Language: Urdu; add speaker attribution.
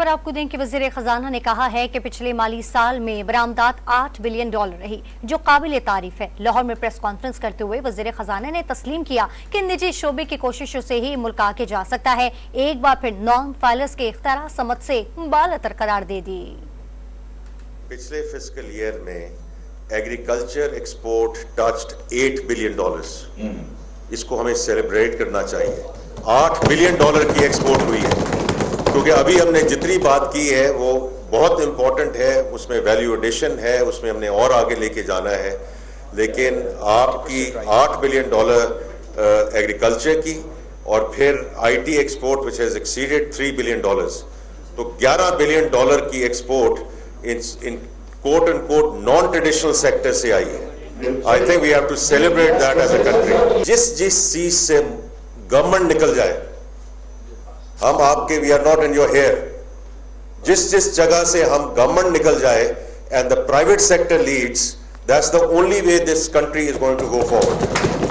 Speaker 1: خبر آپ کو دیں کہ وزیر خزانہ نے کہا ہے کہ پچھلے مالی سال میں برآمدات $8 بلین رہی، جو قابل تعریف ہے۔ لاہور میں پریس کانفرنس کرتے ہوئے وزیر خزانہ نے تسلیم کیا کہ نجی شعبے کی کوششوں سے ہی ملک آگے جا سکتا ہے۔ ایک بار پھر نان فائلرز کے اختراع سمت سے بالاتر قرار دے دی۔
Speaker 2: پچھلے فسکل ایئر میں ایگریکلچر ایکسپورٹ ٹچڈ $8 بلین۔ اس کو ہمیں سیلیبریٹ کرنا چاہیے۔ $8 بلین کی ایکسپورٹ ہوئی ہے، کیونکہ ابھی ہم نے جتنی بات کی ہے وہ بہت امپورٹنٹ ہے، اس میں ویلیو ایڈیشن ہے، اس میں ہم نے اور آگے لے کے جانا ہے، لیکن آپ کی $8 بلین ایگریکلچر کی اور پھر I T export which has exceeded $3 billion, تو $11 بلین کی export in quote and quote non traditional sector سے آئی ہے۔ I think we have to celebrate that as a country. جس چیز سے گورنمنٹ نکل جائے، ہم آپ کے we are not in your hair, جس جگہ سے ہم گورنمنٹ نکل جائے and the private sector leads, that's the only way this country is going to go forward.